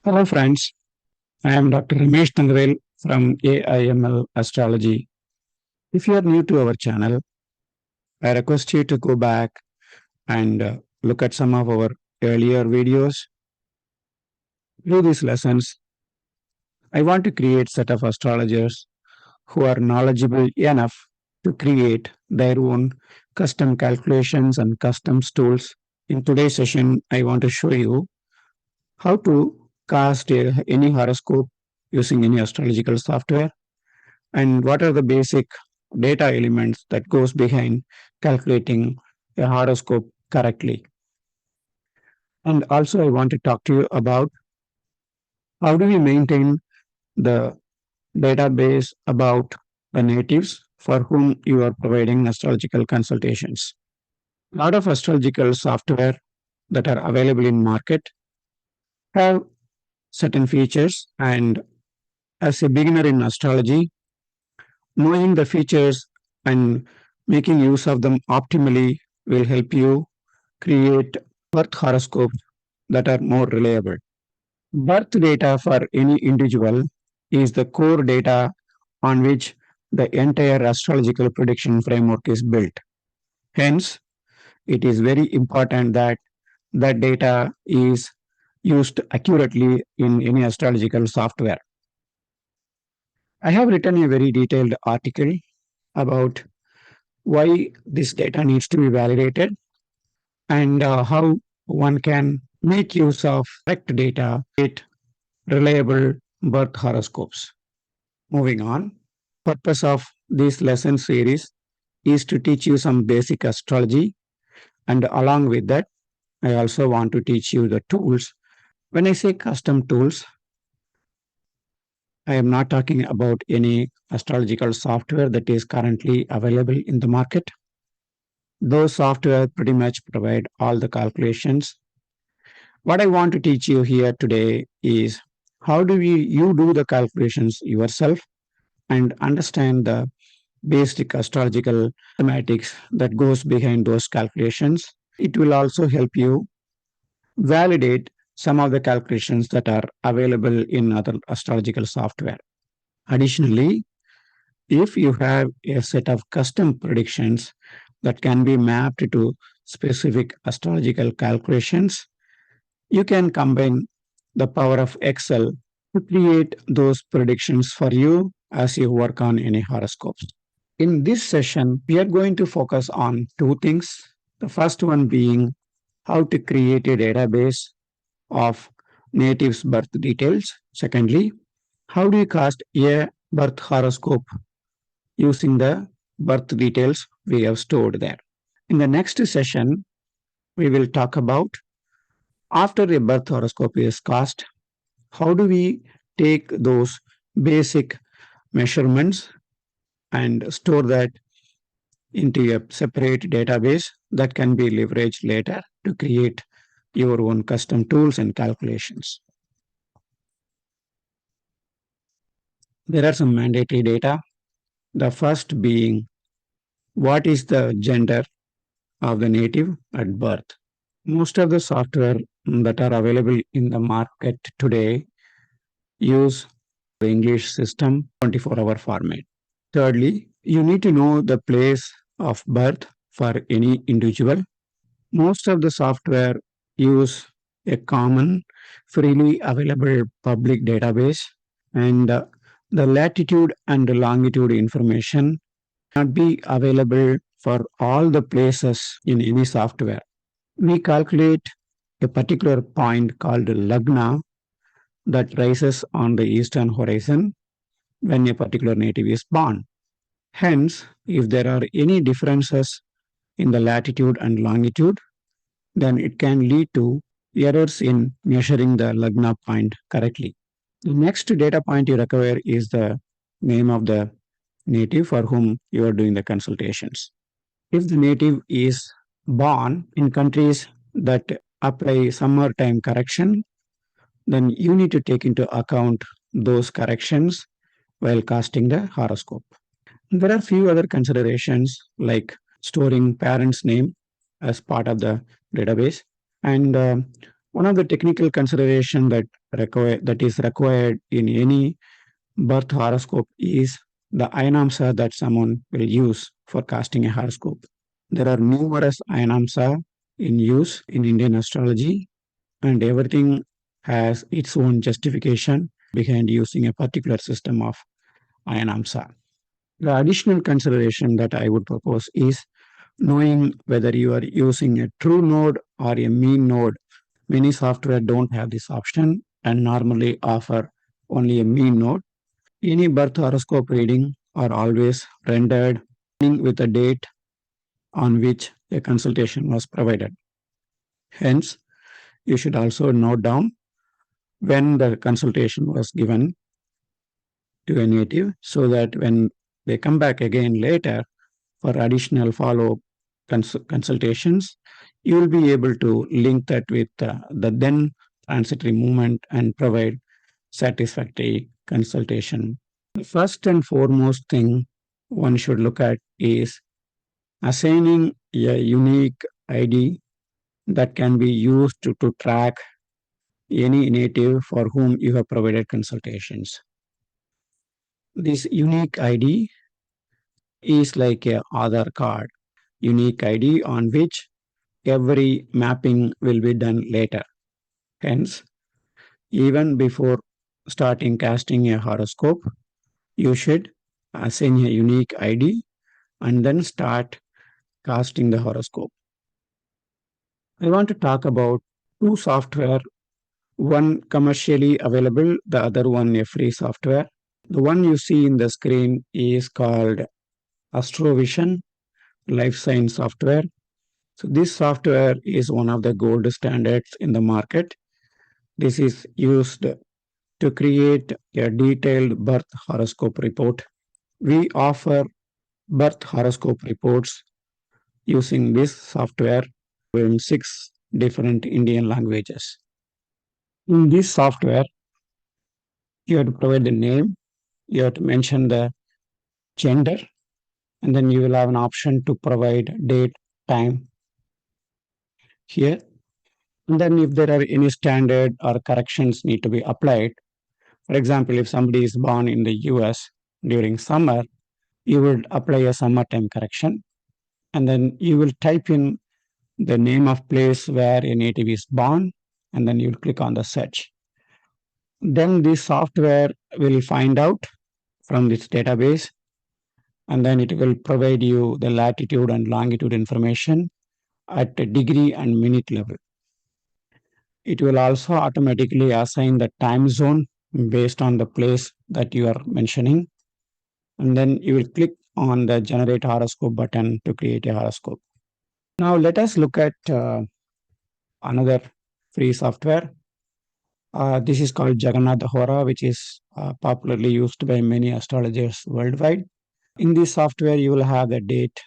Hello, friends. I am Dr. Ramesh Tangrail from AIML Astrology. If you are new to our channel, I request you to go back and look at some of our earlier videos. Through these lessons, I want to create set of astrologers who are knowledgeable enough to create their own custom calculations and custom tools. In today's session, I want to show you how to cast any horoscope using any astrological software and what are the basic data elements that goes behind calculating a horoscope correctly. And also I want to talk to you about how do we maintain the database about the natives for whom you are providing astrological consultations. A lot of astrological software that are available in market have certain features, and as a beginner in astrology, knowing the features and making use of them optimally will help you create birth horoscopes that are more reliable. Birth data for any individual is the core data on which the entire astrological prediction framework is built. Hence, it is very important that that data is used accurately in any astrological software. I have written a very detailed article about why this data needs to be validated and how one can make use of correct data with reliable birth horoscopes. Moving on, purpose of this lesson series is to teach you some basic astrology, and along with that, I also want to teach you the tools. When I say custom tools, I am not talking about any astrological software that is currently available in the market. Those software pretty much provide all the calculations. What I want to teach you here today is how do you do the calculations yourself and understand the basic astrological mathematics that goes behind those calculations. It will also help you validate some of the calculations that are available in other astrological software. Additionally, if you have a set of custom predictions that can be mapped to specific astrological calculations, you can combine the power of Excel to create those predictions for you as you work on any horoscopes. In this session, we are going to focus on two things. The first one being how to create a database of natives' birth details. Secondly, how do you cast a birth horoscope using the birth details we have stored there. In the next session, we will talk about after a birth horoscope is cast, how do we take those basic measurements and store that into a separate database that can be leveraged later to create your own custom tools and calculations. There are some mandatory data. The first being what is the gender of the native at birth. Most of the software that are available in the market today use the English system 24-hour format. Thirdly, you need to know the place of birth for any individual. Most of the software use a common, freely available public database, and the latitude and longitude information not be available for all the places in any software. We calculate a particular point called Lagna that rises on the eastern horizon when a particular native is born. Hence, if there are any differences in the latitude and longitude, then it can lead to errors in measuring the Lagna point correctly. The next data point you require is the name of the native for whom you are doing the consultations. If the native is born in countries that apply summertime correction, then you need to take into account those corrections while casting the horoscope. There are few other considerations like storing parents' name as part of the database. And one of the technical consideration that is required in any birth horoscope is the Ainamsa that someone will use for casting a horoscope. There are numerous Ainamsa in use in Indian astrology, and everything has its own justification behind using a particular system of Ainamsa. The additional consideration that I would propose is knowing whether you are using a true node or a mean node. Many software don't have this option and normally offer only a mean node. Any birth horoscope reading are always rendered with a date on which a consultation was provided. Hence, you should also note down when the consultation was given to a native so that when they come back again later for additional follow-up consultations, you will be able to link that with the then transitory movement and provide satisfactory consultation. The first and foremost thing one should look at is assigning a unique ID that can be used to track any native for whom you have provided consultations. This unique ID is like a Aadhaar card, unique ID on which every mapping will be done later. Hence, even before starting casting a horoscope, you should assign a unique ID and then start casting the horoscope. I want to talk about two software, one commercially available, the other one a free software. The one you see in the screen is called Astrovision Life Science Software. So this software is one of the gold standards in the market. This is used to create a detailed birth horoscope report. We offer birth horoscope reports using this software in 6 different Indian languages. In this software, you have to provide the name, you have to mention the gender, and then you will have an option to provide date, time here. And then if there are any standard or corrections need to be applied, for example, if somebody is born in the US during summer, you would apply a summertime correction. And then you will type in the name of place where a native is born, and then you'll click on the search. Then this software will find out from this database, and then it will provide you the latitude and longitude information at a degree and minute level. It will also automatically assign the time zone based on the place that you are mentioning. And then you will click on the generate horoscope button to create a horoscope. Now let us look at another free software. This is called Jagannath Hora, which is popularly used by many astrologers worldwide. In this software, you will have the date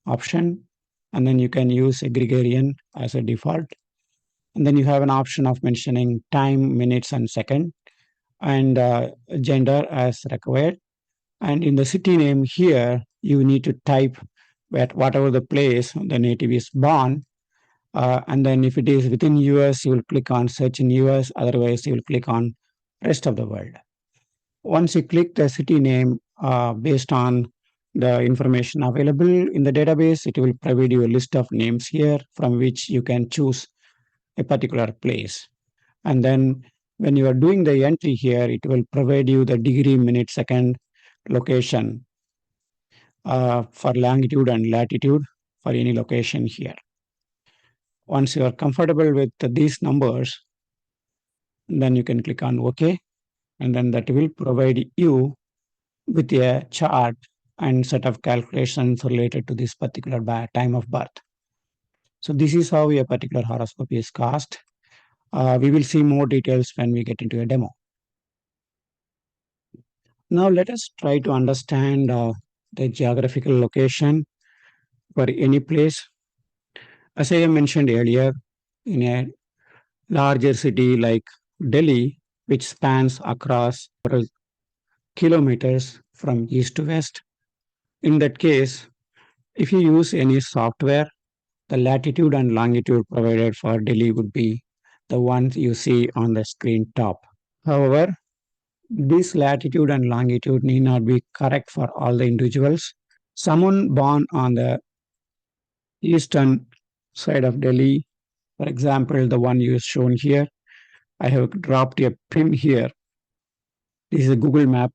option, and then you can use a Gregorian as a default. And then you have an option of mentioning time, minutes, and second, and gender as required. And in the city name here, you need to type whatever the place the native is born. And then if it is within US, you will click on search in US. Otherwise, you will click on rest of the world. Once you click the city name based on the information available in the database, it will provide you a list of names here from which you can choose a particular place. And then when you are doing the entry here, it will provide you the degree, minute, second location for longitude and latitude for any location here. Once you are comfortable with these numbers, then you can click on OK, and then that will provide you with a chart and set of calculations related to this particular time of birth. So this is how a particular horoscope is cast. We will see more details when we get into a demo. Now let us try to understand the geographical location for any place. As I mentioned earlier, in a larger city like Delhi, which spans across several kilometers from east to west, In that case, if you use any software, the latitude and longitude provided for Delhi would be the ones you see on the screen top. However, this latitude and longitude need not be correct for all the individuals. Someone born on the eastern side of Delhi, for example, the one you shown here, I have dropped a pin here. This is a Google map.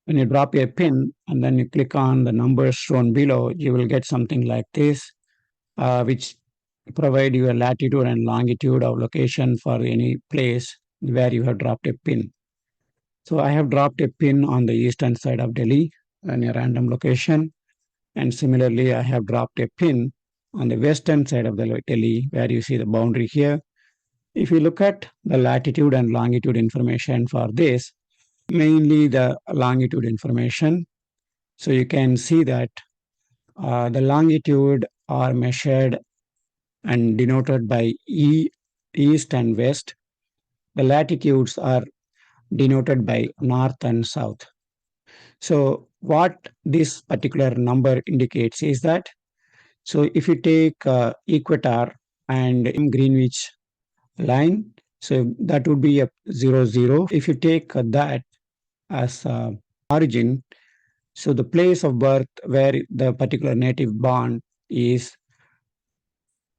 When you drop a pin and then you click on the numbers shown below, you will get something like this, which provide you a latitude and longitude of location for any place where you have dropped a pin. So I have dropped a pin on the eastern side of Delhi in a random location. And similarly, I have dropped a pin on the western side of the Delhi where you see the boundary here. If you look at the latitude and longitude information for this, mainly the longitude information, so you can see that the longitude are measured and denoted by east and west. The latitudes are denoted by north and south. So what this particular number indicates is that, so if you take equator and Greenwich line, so that would be a 00. If you take that as origin, so the place of birth where the particular native born is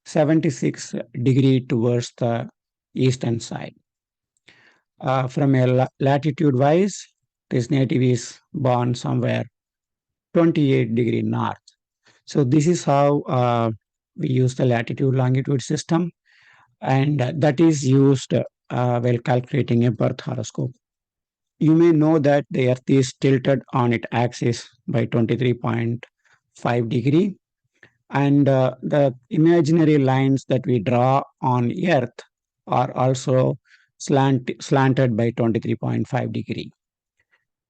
76 degree towards the eastern side. From a latitude wise, this native is born somewhere 28 degree north. So this is how we use the latitude longitude system, and that is used while calculating a birth horoscope. You may know that the earth is tilted on its axis by 23.5 degree, and the imaginary lines that we draw on earth are also slanted by 23.5 degree.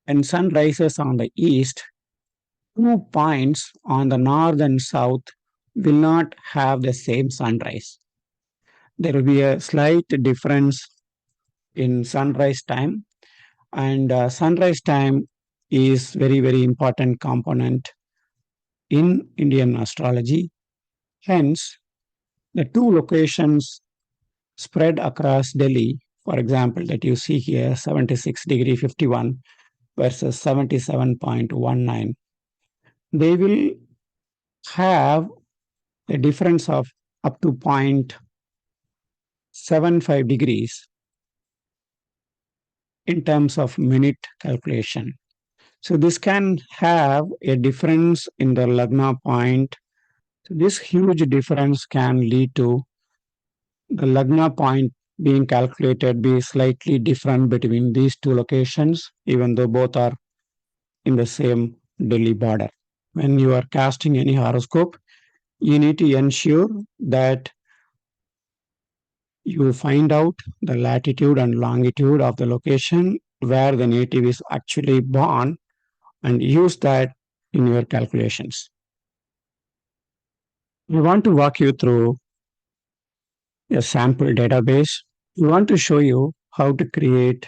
And sun rises on the east, 2 points on the north and south will not have the same sunrise. There will be a slight difference in sunrise time, and sunrise time is very important component in Indian astrology. Hence, the two locations spread across Delhi, for example, that you see here, 76 degree 51 versus 77.19, they will have a difference of up to 0.75 degrees in terms of minute calculation. So this can have a difference in the Lagna point. So this huge difference can lead to the Lagna point being calculated be slightly different between these two locations, even though both are in the same Delhi border. When you are casting any horoscope, you need to ensure that you find out the latitude and longitude of the location where the native is actually born and use that in your calculations. We want to walk you through a sample database. We want to show you how to create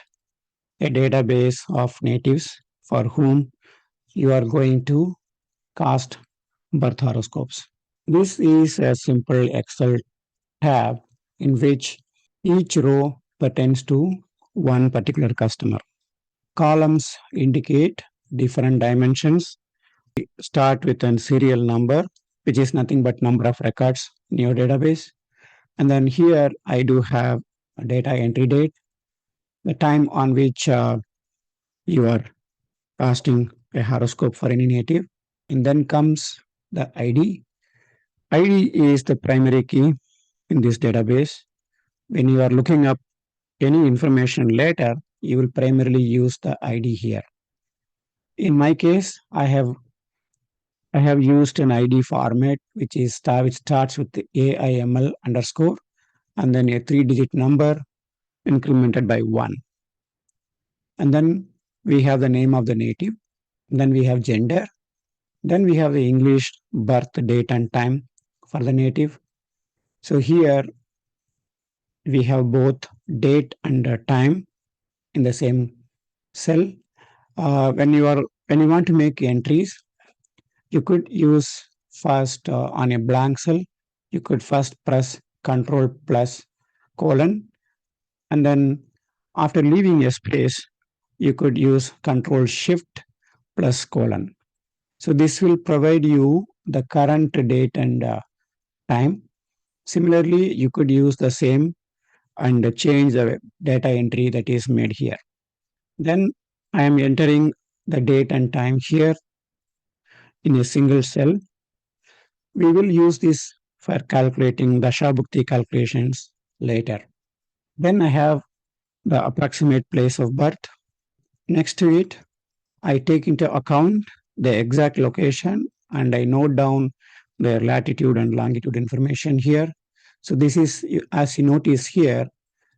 a database of natives for whom you are going to cast birth horoscopes. This is a simple Excel tab in which each row pertains to one particular customer. Columns indicate different dimensions. We start with a serial number, which is nothing but number of records in your database. And then here I do have a data entry date, the time on which you are casting a horoscope for any native. And then comes the ID. ID is the primary key in this database. When you are looking up any information later, you will primarily use the ID here. In my case, I have used an ID format which starts with the AIML underscore and then a 3-digit number incremented by 1. And then we have the name of the native. Then we have gender. Then we have the English birth date and time for the native. So here we have both date and time in the same cell. When When you want to make entries, you could use first on a blank cell, you could first press Control plus colon, and then after leaving a space, you could use Control Shift plus colon. So this will provide you the current date and time. Similarly, you could use the same and change the data entry that is made here. Then I am entering the date and time here in a single cell. We will use this for calculating the Dashabhukti calculations later. Then I have the approximate place of birth. Next to it, I take into account the exact location and I note down their latitude and longitude information here. So this is, as you notice here,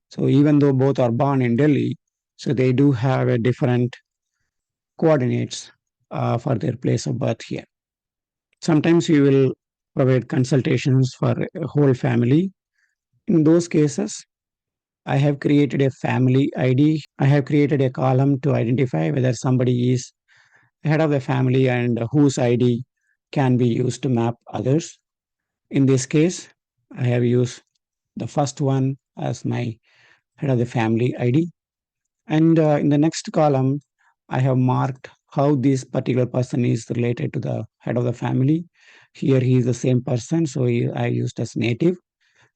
so even though both are born in Delhi, so they do have a different coordinates for their place of birth here. Sometimes we will provide consultations for a whole family. In those cases, I have created a family ID. I have created a column to identify whether somebody is head of the family and whose ID can be used to map others. In this case, I have used the first one as my head of the family ID. And in the next column, I have marked how this particular person is related to the head of the family. Here he is the same person, so I used as native.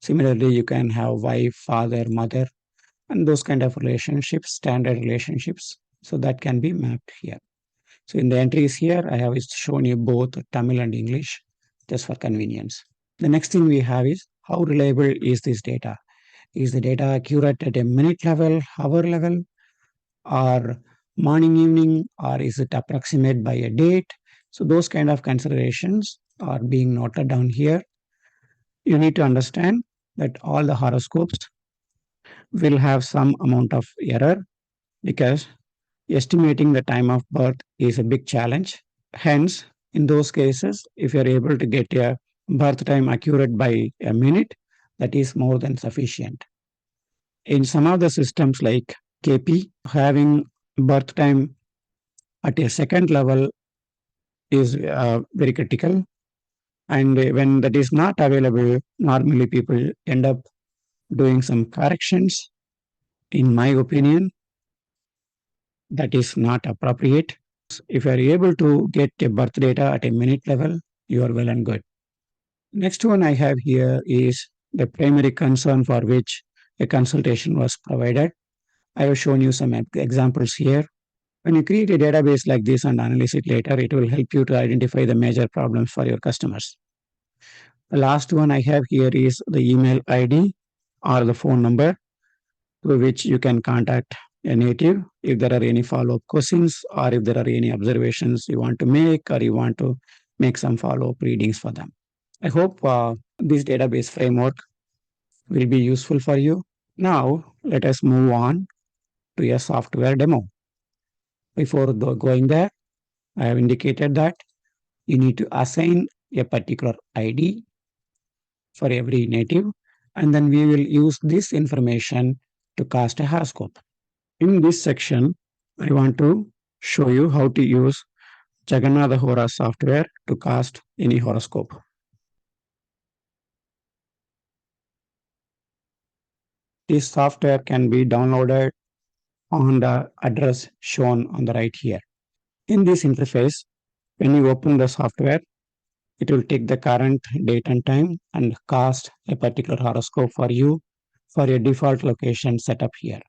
Similarly, you can have wife, father, mother, and those kind of relationships, standard relationships. So that can be mapped here. So in the entries here, I have shown you both Tamil and English just for convenience. The next thing we have is how reliable is this data? Is the data accurate at a minute level, hour level, or morning, evening, or is it approximate by a date? So those kind of considerations are being noted down here. You need to understand that all the horoscopes will have some amount of error because estimating the time of birth is a big challenge. Hence, in those cases, if you're able to get a birth time accurate by a minute, that is more than sufficient. In some of the systems like KP, having birth time at a second level is very critical. And when that is not available, normally people end up doing some corrections. In my opinion, that is not appropriate. If you are able to get a birth data at a minute level, you are well and good. Next one I have here is the primary concern for which a consultation was provided. I have shown you some examples here. When you create a database like this and analyze it later, it will help you to identify the major problems for your customers. The last one I have here is the email ID or the phone number through which you can contact a native if there are any follow-up questions or if there are any observations you want to make or you want to make some follow-up readings for them. I hope this database framework will be useful for you. Now, let us move on to a software demo. Before going there, I have indicated that you need to assign a particular ID for every native, and then we will use this information to cast a horoscope. In this section, I want to show you how to use Jagannatha Hora software to cast any horoscope. This software can be downloaded on the address shown on the right here. In this interface, when you open the software, it will take the current date and time and cast a particular horoscope for you for your default location set up here.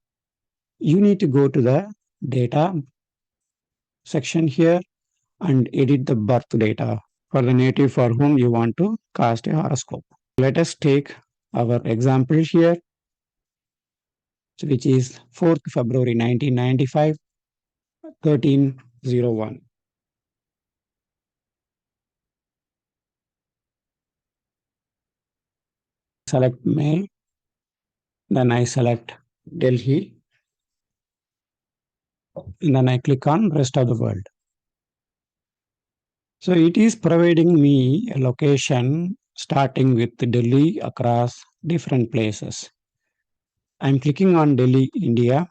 You need to go to the data section here and edit the birth data for the native for whom you want to cast a horoscope. Let us take our example here, which is 4th February 1995, 1301. Select male, then I select Delhi, and then I click on rest of the world. So it is providing me a location starting with Delhi across different places. I'm clicking on Delhi, India,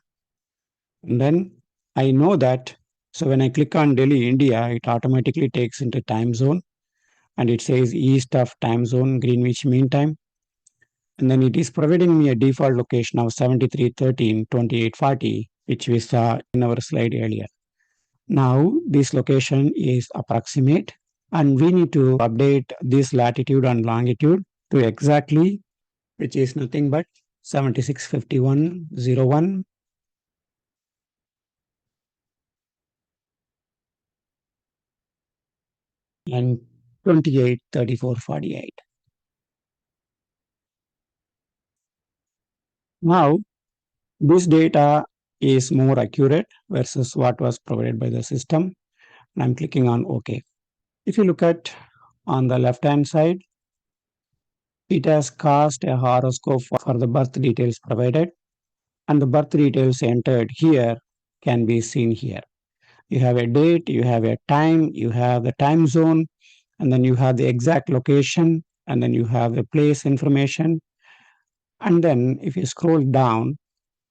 and then I know that So when I click on Delhi, India, it automatically takes into time zone and it says east of time zone, Greenwich Mean Time. And then it is providing me a default location of 7313 2840, which we saw in our slide earlier. Now this location is approximate and we need to update this latitude and longitude to exactly, which is nothing but 765101 and 283448. Now this data is more accurate versus what was provided by the system. And I'm clicking on OK. If you look at on the left hand side, it has cast a horoscope for the birth details provided, and the birth details entered here can be seen here. You have a date, you have a time, you have the time zone, and then you have the exact location, and then you have the place information. And then if you scroll down,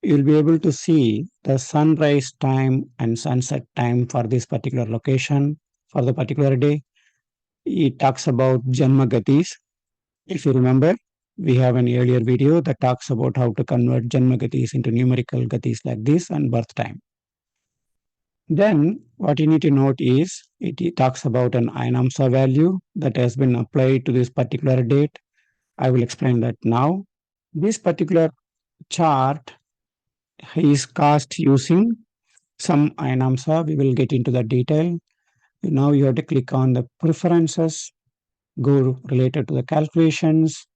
you'll be able to see the sunrise time and sunset time for this particular location for the particular day. It talks about Janma Gatis. If you remember, we have an earlier video that talks about how to convert Janma Gatis into numerical Gatis like this and birth time. Then what you need to note is it talks about an Ainamsa value that has been applied to this particular date. I will explain that now. This particular chart is cast using some Ainamsa. We will get into the detail. Now you have to click on the preferences, go related to the calculations,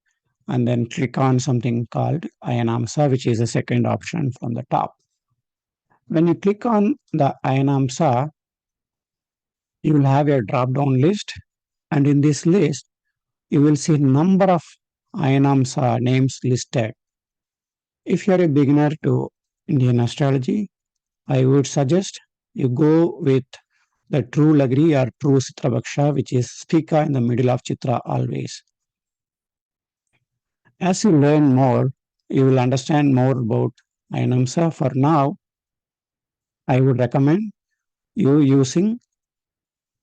and then click on something called Ainamsa, which is the second option from the top. When you click on the Ainamsa, you will have a drop-down list, and in this list, you will see number of Ainamsa names listed. If you are a beginner to Indian astrology, I would suggest you go with the true Lagri or true Citrabaksha, which is Stika in the middle of Chitra always. As you learn more, you will understand more about Ainamsa. For now, I would recommend you using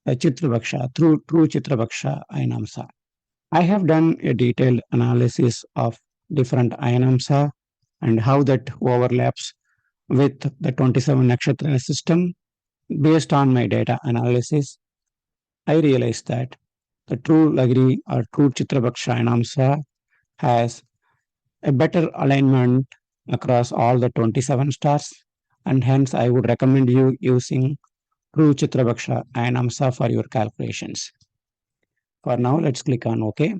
a Chitrabaksha, true Chitrabaksha Ainamsa. I have done a detailed analysis of different Ainamsa and how that overlaps with the 27 nakshatra system. Based on my data analysis, I realized that the true Lagri or true Chitrabaksha Ainamsa has a better alignment across all the 27 stars, and hence I would recommend you using true Chitrabaksha Ainamsa for your calculations. For now, let's click on OK.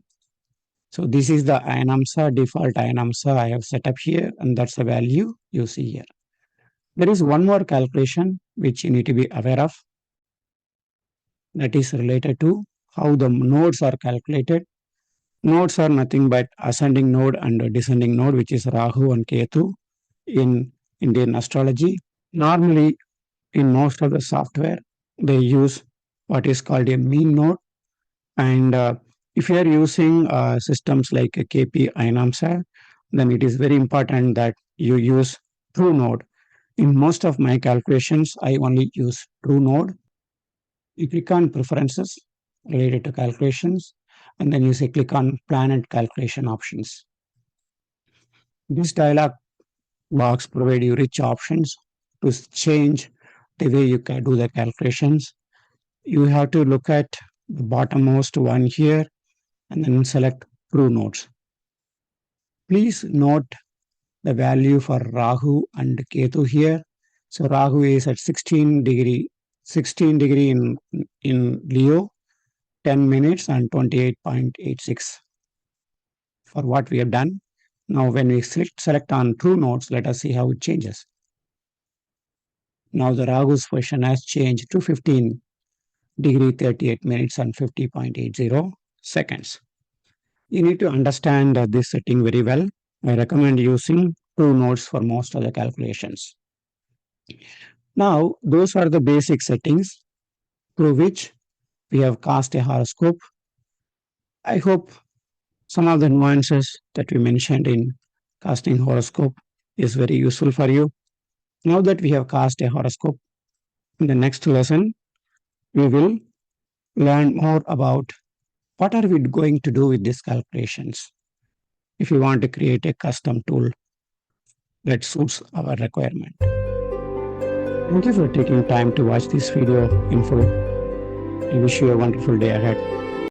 So this is the Ainamsa, default Ainamsa I have set up here, and that's the value you see here. There is one more calculation which you need to be aware of, that is related to how the nodes are calculated. Nodes are nothing but ascending node and descending node, which is Rahu and Ketu in Indian astrology. Normally, in most of the software, they use what is called a mean node. And if you are using systems like a KP Ainamsa, then it is very important that you use true node. In most of my calculations, I only use true node. You click on preferences related to calculations, and then you say click on planet calculation options. This dialog box provides you rich options to change the way you can do the calculations. You have to look at the bottommost one here and then select true nodes. Please note the value for Rahu and Ketu here. So Rahu is at 16 degree in Leo, 10 minutes and 28.86 for what we have done. Now when we select on true nodes, let us see how it changes. Now the Rahu's position has changed to 15 degree 38 minutes and 50.80 seconds. You need to understand this setting very well. I recommend using true nodes for most of the calculations. Now, those are the basic settings through which we have cast a horoscope. I hope some of the nuances that we mentioned in casting horoscope is very useful for you. Now that we have cast a horoscope, In the next lesson, we will learn more about what are we going to do with these calculations. If you want to create a custom tool that suits our requirement. Thank you for taking time to watch this video in full. I wish you a wonderful day ahead.